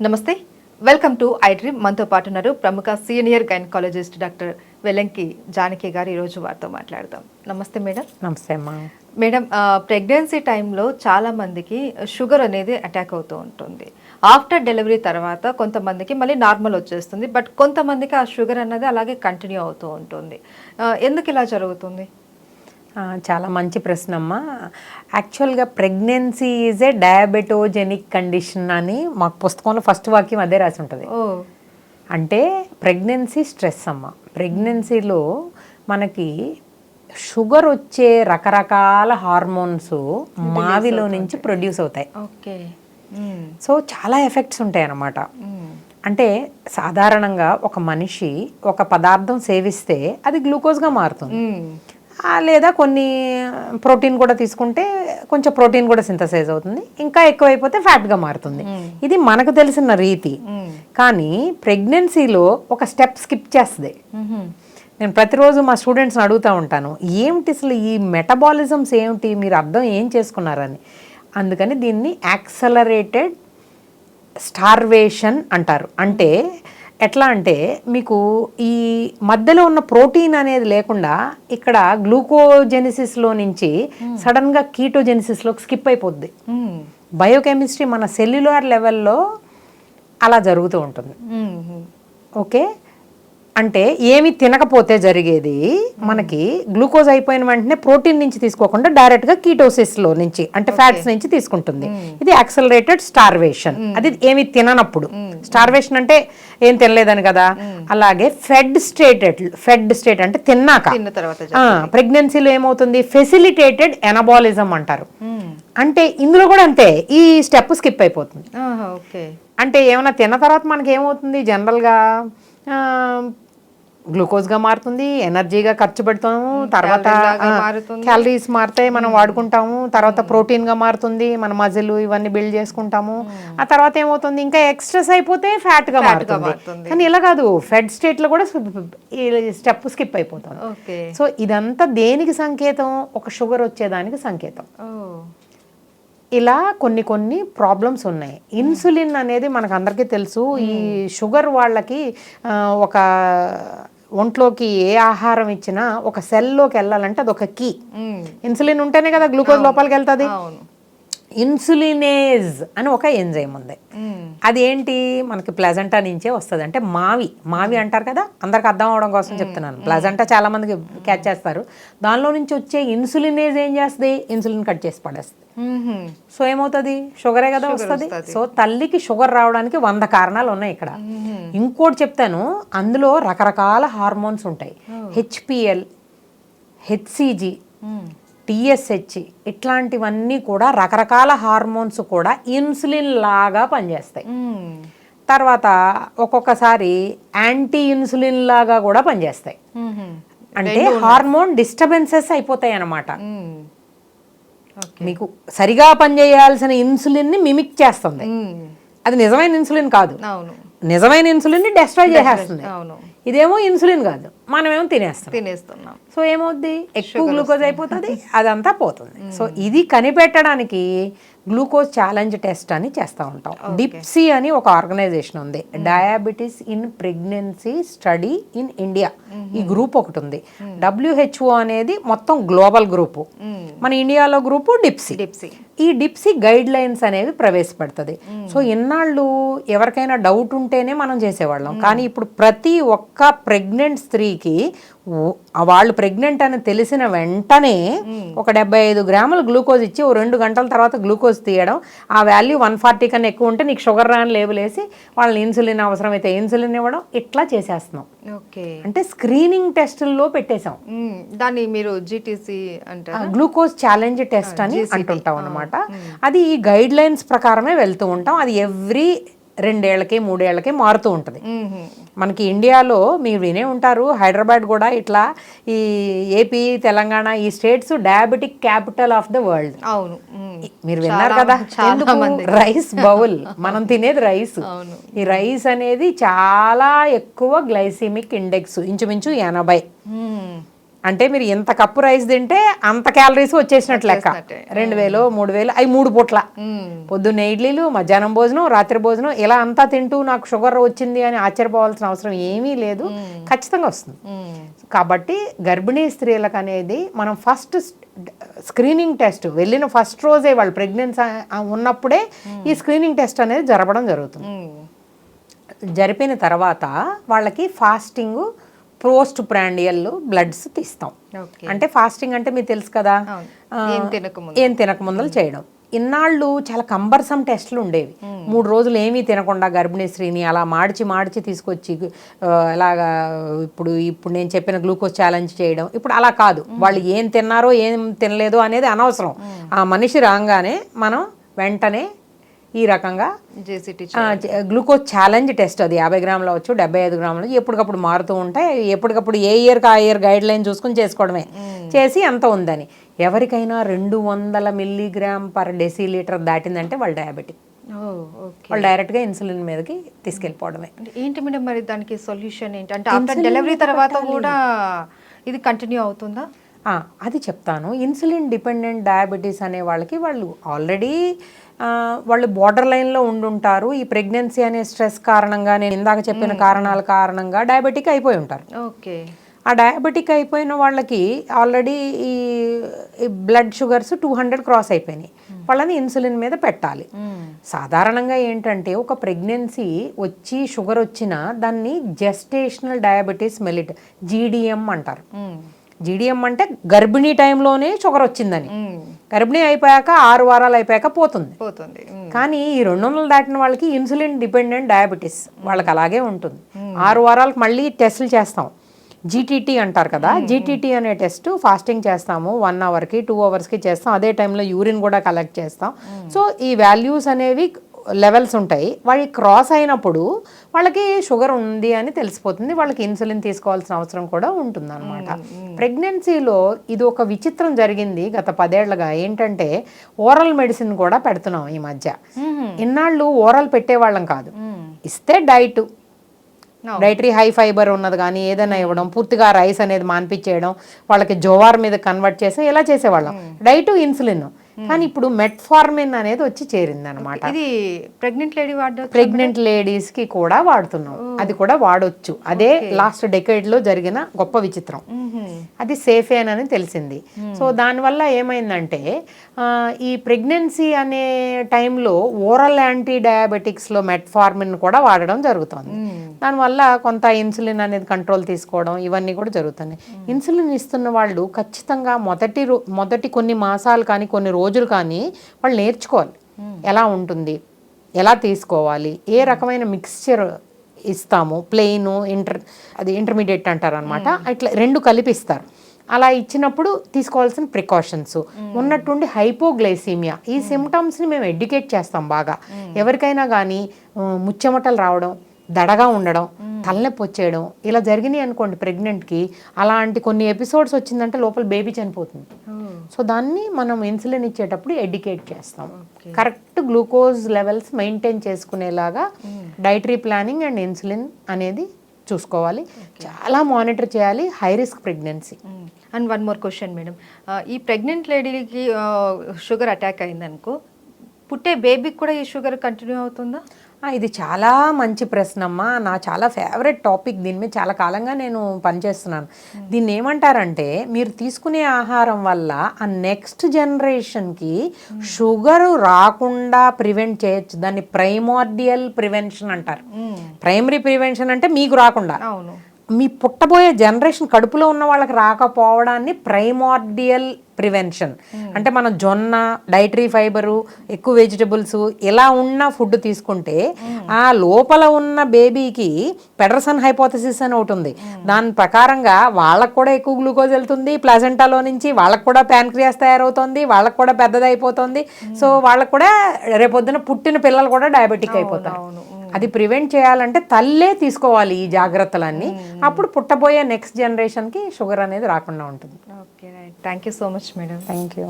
నమస్తే, welcome to I dream. మనతో పాటు ఉన్నారు ప్రముఖ senior gynaecologist doctor Velanki Janaki గారు. ఈరోజు వారితో మాట్లాడదాం. నమస్తే మేడం. నమస్తే అమ్మా. మేడం, ప్రెగ్నెన్సీ టైంలో చాలా మందికి షుగర్ అనేది అటాక్ అవుతూ ఉంటుంది. ఆఫ్టర్ డెలివరీ తర్వాత కొంతమందికి మళ్ళీ నార్మల్ వచ్చేస్తుంది, బట్ కొంతమందికి ఆ షుగర్ అన్నది అలాగే కంటిన్యూ అవుతూ ఉంటుంది. ఎందుకు ఇలా జరుగుతుంది? చాలా మంచి ప్రశ్న అమ్మా. యాక్చువల్గా ప్రెగ్నెన్సీ ఈజ్ ఏ డయాబెటోజెనిక్ కండిషన్ అని మాకు పుస్తకంలో ఫస్ట్ వాక్యం అదే రాసి ఉంటుంది. అంటే ప్రెగ్నెన్సీ స్ట్రెస్ అమ్మ. ప్రెగ్నెన్సీలో మనకి షుగర్ వచ్చే రకరకాల హార్మోన్స్ మావిలో నుంచి ప్రొడ్యూస్ అవుతాయి. ఓకే. సో చాలా ఎఫెక్ట్స్ ఉంటాయి అన్నమాట. అంటే సాధారణంగా ఒక మనిషి ఒక పదార్థం సేవిస్తే అది గ్లూకోజ్గా మారుతుంది, లేదా కొన్ని ప్రోటీన్ కూడా తీసుకుంటే కొంచెం ప్రోటీన్ కూడా సింథసైజ్ అవుతుంది, ఇంకా ఎక్కువైపోతే ఫ్యాట్గా మారుతుంది. ఇది మనకు తెలిసిన రీతి. కానీ ప్రెగ్నెన్సీలో ఒక స్టెప్ స్కిప్ చేస్తుంది. నేను ప్రతిరోజు మా స్టూడెంట్స్ని అడుగుతూ ఉంటాను, ఏమిటి అసలు ఈ మెటబాలిజమ్స్ ఏమిటి, మీరు అర్థం ఏం చేసుకున్నారని. అందుకని దీన్ని యాక్సలరేటెడ్ స్టార్వేషన్ అంటారు. అంటే ఎట్లా అంటే మీకు ఈ మధ్యలో ఉన్న ప్రోటీన్ అనేది లేకుండా ఇక్కడ గ్లూకోజెనిసిస్లో నుంచి సడన్గా కీటోజెనిసిస్లోకి స్కిప్ అయిపోద్ది. బయోకెమిస్ట్రీ మన సెల్యులార్ లెవెల్లో అలా జరుగుతూ ఉంటుంది. ఓకే. అంటే ఏమి తినకపోతే జరిగేది మనకి గ్లూకోజ్ అయిపోయిన వెంటనే ప్రోటీన్ నుంచి తీసుకోకుండా డైరెక్ట్గా కీటోసిస్లో నుంచి అంటే ఫ్యాట్స్ నుంచి తీసుకుంటుంది. ఇది యాక్సలరేటెడ్ స్టార్వేషన్. అది ఏమి తిననప్పుడు. స్టార్వేషన్ అంటే ఏం తినలేదని కదా. అలాగే ఫెడ్ స్టేట్ అంటే తిన్నాక. ప్రెగ్నెన్సీలో ఏమవుతుంది, ఫెసిలిటేటెడ్ ఎనబాలిజం అంటారు. అంటే ఇందులో కూడా అంతే, ఈ స్టెప్ స్కిప్ అయిపోతుంది. అంటే ఏమైనా తిన్న తర్వాత మనకి ఏమవుతుంది, జనరల్గా గ్లూకోజ్గా మారుతుంది, ఎనర్జీగా ఖర్చు పెడతాము, తర్వాత క్యాలరీస్ మారుతాయి, మనం వాడుకుంటాము, తర్వాత ప్రోటీన్గా మారుతుంది, మన మజిల్ ఇవన్నీ బిల్డ్ చేసుకుంటాము. ఆ తర్వాత ఏమవుతుంది, ఇంకా ఎక్స్ట్రెస్ అయిపోతే ఫ్యాట్గా మారుతుంది. కానీ ఇలా కాదు, ఫెడ్ స్టేట్లో కూడా స్టెప్ స్కిప్ అయిపోతుంది. సో ఇదంతా దేనికి సంకేతం, ఒక షుగర్ వచ్చేదానికి సంకేతం. ఇలా కొన్ని ప్రాబ్లమ్స్ ఉన్నాయి. ఇన్సులిన్ అనేది మనకు అందరికీ తెలుసు. ఈ షుగర్ వాళ్ళకి ఒక ఒంట్లోకి ఏ ఆహారం ఇచ్చినా ఒక సెల్లోకి వెళ్ళాలంటే అదొక కీ. ఇన్సులిన్ ఉంటేనే కదా గ్లూకోజ్ లోపలికి వెళ్తుంది. ఇన్సులినేజ్ అని ఒక ఎంజైమ్ ఉంది. అది ఏంటి, మనకి ప్లజెంటా నుంచే వస్తుంది. అంటే మావి అంటారు కదా, అందరికి అర్థం అవడం కోసం చెప్తున్నాను. ప్లజెంటా చాలా మందికి క్యాచ్ చేస్తారు. దానిలో నుంచి వచ్చే ఇన్సులినేజ్ ఏం చేస్తుంది, ఇన్సులిన్ కట్ చేసి పడేస్తుంది. సో ఏమవుతుంది, షుగరే కదా వస్తుంది. సో తల్లికి షుగర్ రావడానికి 100 కారణాలు ఉన్నాయి ఇక్కడ. ఇంకోటి చెప్తాను, అందులో రకరకాల హార్మోన్స్ ఉంటాయి. హెచ్పిఎల్, హెచ్సిజి, టిఎస్హెచ్ ఇట్లాంటివన్నీ కూడా రకరకాల హార్మోన్స్ కూడా ఇన్సులిన్ లాగా పనిచేస్తాయి. తర్వాత ఒక్కొక్కసారి యాంటీ ఇన్సులిన్ లాగా కూడా పనిచేస్తాయి. అంటే హార్మోన్ డిస్టర్బెన్సెస్ అయిపోతాయి అన్నమాట. మీకు సరిగా పనిచేయాల్సిన ఇన్సులిన్ని మిమిక్ చేస్తుంది. అది నిజమైన ఇన్సులిన్ కాదు. నిజమైన ఇన్సులిన్ డెస్ట్రాయ్ చేసేస్తుంది. ఇదేమో ఇన్సులిన్ కాదు, మనమేమో తినేస్తున్నాం. సో ఏమవుద్ది, ఎక్కువ గ్లూకోజ్ అయిపోతుంది, అదంతా పోతుంది. సో ఇది కనిపెట్టడానికి గ్లూకోజ్ ఛాలెంజ్ టెస్ట్ అని చేస్తూ ఉంటాం. డిప్సీ అని ఒక ఆర్గనైజేషన్ ఉంది, diabetes in pregnancy study in India. ఈ గ్రూప్ ఒకటి ఉంది. WHO అనేది మొత్తం గ్లోబల్ గ్రూపు, మన ఇండియాలో గ్రూపు డిప్సీ. ఈ డిప్సీ గైడ్ లైన్స్ అనేవి ప్రవేశపెడుతుంది. సో ఇన్నాళ్ళు ఎవరికైనా డౌట్ ఉంటేనే మనం చేసేవాళ్ళం. కానీ ఇప్పుడు ప్రతి ఒక్క ప్రెగ్నెంట్ స్త్రీకి వాళ్ళు ప్రెగ్నెంట్ అని తెలిసిన వెంటనే ఒక 75 గ్రాముల గ్లూకోజ్ ఇచ్చి 2 గంటల తర్వాత గ్లూకోజ్ తీయడం, ఆ వాల్యూ 140 కన్నా ఎక్కువ ఉంటే నీకు షుగర్ రాని లేబుల్ వేసి వాళ్ళని ఇన్సులిన్ అవసరమైతే ఇన్సులిన్ ఇవ్వడం, ఇట్లా చేసేస్తున్నాం. అంటే స్క్రీనింగ్ టెస్టుల్లో పెట్టేశాం. దాన్ని మీరు జీటీసీ అంటారు, గ్లూకోజ్ ఛాలెంజ్ టెస్ట్ అని అంటుంటాం అనమాట. అది ఈ గైడ్ లైన్స్ ప్రకారమే వెళ్తూ ఉంటాం. అది ఎవ్రీ 2 ఏళ్లకి 3 ఏళ్లకి మారుతూ ఉంటుంది. మనకి ఇండియాలో మీరు వినే ఉంటారు, హైదరాబాద్ కూడా ఇట్లా, ఈ ఏపీ, తెలంగాణ ఈ states diabetic capital of the world. అవును, మీరు విన్నారు కదా. రైస్ బౌల్, మనం తినేది రైస్. ఈ రైస్ అనేది చాలా ఎక్కువ గ్లైసిమిక్ ఇండెక్స్, ఇంచుమించు 80. అంటే మీరు ఇంత కప్పు రైస్ తింటే అంత క్యాలరీస్ వచ్చేసినట్లు లెక్క. 2000 3000 అవి 3 పూట్ల, పొద్దున్న ఇడ్లీలు, మధ్యాహ్నం భోజనం, రాత్రి భోజనం, ఇలా అంతా తింటూ నాకు షుగర్ వచ్చింది అని ఆశ్చర్యపోవాల్సిన అవసరం ఏమీ లేదు. ఖచ్చితంగా వస్తుంది. కాబట్టి గర్భిణీ స్త్రీలకు అనేది మనం ఫస్ట్ స్క్రీనింగ్ టెస్ట్ వెళ్ళిన ఫస్ట్ రోజే వాళ్ళు ప్రెగ్నెన్సీ ఉన్నప్పుడే ఈ స్క్రీనింగ్ టెస్ట్ అనేది జరపడం జరుగుతుంది. జరిపిన తర్వాత వాళ్ళకి ఫాస్టింగ్, పోస్ట్ ప్రాండియల్ బ్లడ్స్ తీస్తాం. అంటే ఫాస్టింగ్ అంటే మీకు తెలుసు కదా, ఏం తినకముందలు చేయడం. ఇన్నాళ్ళు చాలా కంబర్సమ్ టెస్టులు ఉండేవి. 3 రోజులు ఏమీ తినకుండా గర్భిణీ స్త్రీని అలా మార్చి తీసుకొచ్చి ఇలాగా ఇప్పుడు నేను చెప్పిన గ్లూకోజ్ ఛాలెంజ్ చేయడం. ఇప్పుడు అలా కాదు. వాళ్ళు ఏం తిన్నారో ఏం తినలేదో అనేది అనవసరం. ఆ మనిషి రాగానే మనం వెంటనే ఈ రకంగా గ్లూకోజ్ ఛాలెంజ్ టెస్ట్, అది 50 గ్రాములు అవచ్చు, 75 గ్రాములు, ఎప్పటికప్పుడు మారుతూ ఉంటాయి. ఎప్పటికప్పుడు ఏ ఇయర్కి ఆ ఇయర్ గైడ్ లైన్ చూసుకుని చేసుకోవడమే. చేసి ఎంత ఉందని, ఎవరికైనా 200 మిల్లీగ్రామ్ పర్ డెసిలీటర్ దాటిందంటే వాళ్ళు డయాబెటిక్. వాళ్ళు డైరెక్ట్గా ఇన్సులిన్ మీదకి తీసుకెళ్ళిపోవడమే. ఏంటి మేడం మరి దానికి సొల్యూషన్ ఏంటి? అంటే ఆఫ్టర్ డెలివరీ తర్వాత కూడా ఇది కంటిన్యూ అవుతుందా? అది చెప్తాను. ఇన్సులిన్ డిపెండెంట్ డయాబెటీస్ అనే వాళ్ళకి వాళ్ళు ఆల్రెడీ వాళ్ళు బార్డర్ లైన్లో ఉండుంటారు. ఈ ప్రెగ్నెన్సీ అనే స్ట్రెస్ కారణంగా, నేను ఇందాక చెప్పిన కారణాల కారణంగా డయాబెటిక్ అయిపోయి ఉంటారు. ఓకే. ఆ డయాబెటిక్ అయిపోయిన వాళ్ళకి ఆల్రెడీ ఈ బ్లడ్ షుగర్స్ 200 క్రాస్ అయిపోయినాయి. వాళ్ళని ఇన్సులిన్ మీద పెట్టాలి. సాధారణంగా ఏంటంటే ఒక ప్రెగ్నెన్సీ వచ్చి షుగర్ వచ్చినా దాన్ని జెస్టేషనల్ డయాబెటీస్ మెలిట్, జీడిఎం అంటారు. జీడిఎం అంటే గర్భిణీ టైంలోనే షుగర్ వచ్చిందని. గర్భిణీ అయిపోయాక 6 వారాలు అయిపోయాక పోతుంది. కానీ ఈ 200 దాటిన వాళ్ళకి ఇన్సులిన్ డిపెండెంట్ డయాబెటీస్ వాళ్ళకి అలాగే ఉంటుంది. 6 వారాలకు మళ్ళీ టెస్టులు చేస్తాం. జీటీటీ అంటారు కదా, జీటీటీ అనే టెస్ట్ ఫాస్టింగ్ చేస్తాము. 1 అవర్కి 2 అవర్స్కి చేస్తాం. అదే టైంలో యూరిన్ కూడా కలెక్ట్ చేస్తాం. సో ఈ వాల్యూస్ అనేవి లెవెల్స్ ఉంటాయి. వాళ్ళకి క్రాస్ అయినప్పుడు వాళ్ళకి షుగర్ ఉంది అని తెలిసిపోతుంది. వాళ్ళకి ఇన్సులిన్ తీసుకోవాల్సిన అవసరం కూడా ఉంటుంది అనమాట. ప్రెగ్నెన్సీలో ఇది ఒక విచిత్రం జరిగింది గత 10 ఏళ్లుగా. ఏంటంటే ఓరల్ మెడిసిన్ కూడా పెడుతున్నాం ఈ మధ్య. ఇన్నాళ్ళు ఓరల్ పెట్టేవాళ్ళం కాదు. ఇస్తే డైటరీ హై ఫైబర్ ఉన్నది కానీ ఏదైనా ఇవ్వడం, పూర్తిగా రైస్ అనేది మాన్పించేయడం, వాళ్ళకి జోవార్ మీద కన్వర్ట్ చేసి ఇలా చేసేవాళ్ళం. Diet, insulin. కానీ ఇప్పుడు మెట్ఫార్మిన్ అనేది వచ్చి చేరింది అనమాట. ఇది ప్రెగ్నెంట్ లేడీస్ కి కూడా వాడుతున్నాం. అది కూడా వాడొచ్చు. అదే లాస్ట్ డెకేడ్ లో జరిగిన గొప్ప విచిత్రం. అది సేఫేన్ అని తెలిసింది. సో దానివల్ల ఏమైందంటే ఈ ప్రెగ్నెన్సీ అనే టైంలో ఓరల్ యాంటీ డయాబెటిక్స్ లో మెట్ఫార్మిన్ కూడా వాడడం జరుగుతుంది. దానివల్ల కొంత ఇన్సులిన్ అనేది కంట్రోల్ తీసుకోవడం ఇవన్నీ కూడా జరుగుతున్నాయి. ఇన్సులిన్ ఇస్తున్న వాళ్ళు ఖచ్చితంగా మొదటి కొన్ని మాసాలు కానీ కొన్ని రోజులు కానీ వాళ్ళు నేర్చుకోవాలి. ఎలా ఉంటుంది, ఎలా తీసుకోవాలి, ఏ రకమైన మిక్స్చర్ ఇస్తాము, ప్లెయిన్, ఇంటర్మీడియట్ అంటారు అనమాట. ఇట్లా 2 కలిపిస్తారు. అలా ఇచ్చినప్పుడు తీసుకోవాల్సిన ప్రికాషన్స్ ఉన్నట్టుండి హైపోగ్లైసీమియా ఈ సిమ్టమ్స్ని మేము ఎడ్యుకేట్ చేస్తాం బాగా. ఎవరికైనా కానీ ముచ్చెమటలు రావడం, దడగా ఉండడం, తలనొప్పి వచ్చేయడం ఇలా జరిగినాయి అనుకోండి ప్రెగ్నెంట్కి, అలాంటి కొన్ని ఎపిసోడ్స్ వచ్చిందంటే లోపల బేబీ చనిపోతుంది. సో దాన్ని మనం ఇన్సులిన్ ఇచ్చేటప్పుడు ఎడ్యుకేట్ చేస్తాం. కరెక్ట్ గ్లూకోజ్ లెవెల్స్ మెయింటైన్ చేసుకునేలాగా డైటరీ ప్లానింగ్ అండ్ ఇన్సులిన్ అనేది చూసుకోవాలి. చాలా మానిటర్ చేయాలి high risk pregnancy. And 1 more question madam, ఈ ప్రెగ్నెంట్ లేడీకి షుగర్ అటాక్ అయిందనుకో, పుట్టే బేబీకి కూడా ఈ షుగర్ కంటిన్యూ అవుతుందా? ఇది చాలా మంచి ప్రశ్న అమ్మా. నా చాలా ఫేవరెట్ టాపిక్. దీని మీద చాలా కాలంగా నేను పనిచేస్తున్నాను. దీన్ని ఏమంటారంటే, మీరు తీసుకునే ఆహారం వల్ల ఆ నెక్స్ట్ జనరేషన్కి షుగర్ రాకుండా ప్రివెంట్ చేయొచ్చు. దాన్ని ప్రైమార్డియల్ ప్రివెన్షన్ అంటారు. ప్రైమరీ ప్రివెన్షన్ అంటే మీకు రాకుండా, మీ పుట్టబోయే జనరేషన్ కడుపులో ఉన్న వాళ్ళకి రాకపోవడాన్ని ప్రైమార్డియల్ ప్రివెన్షన్ అంటే మనం జొన్న, డైటరీ ఫైబరు, ఎక్కువ వెజిటబుల్స్ ఇలా ఉన్న ఫుడ్ తీసుకుంటే ఆ లోపల ఉన్న బేబీకి పెడర్సన్ హైపోథసిస్ అని ఒకటి ఉంది. దాని ప్రకారంగా వాళ్ళకు కూడా ఎక్కువ గ్లూకోజ్ వెళ్తుంది ప్లాజెంటాలో నుంచి, వాళ్ళకు కూడా ప్యాన్క్రియాస్ తయారవుతుంది, వాళ్ళకు కూడా పెద్దదైపోతుంది. సో వాళ్ళకు కూడా రేపొద్దున పుట్టిన పిల్లలు కూడా డయాబెటిక్ అయిపోతారు. అది ప్రివెంట్ చేయాలంటే తల్లే తీసుకోవాలి ఈ జాగ్రత్తలన్నీ. అప్పుడు పుట్టబోయే నెక్స్ట్ జనరేషన్కి షుగర్ అనేది రాకుండా ఉంటుంది. Okay, right. Thank you so much madam. Thank you.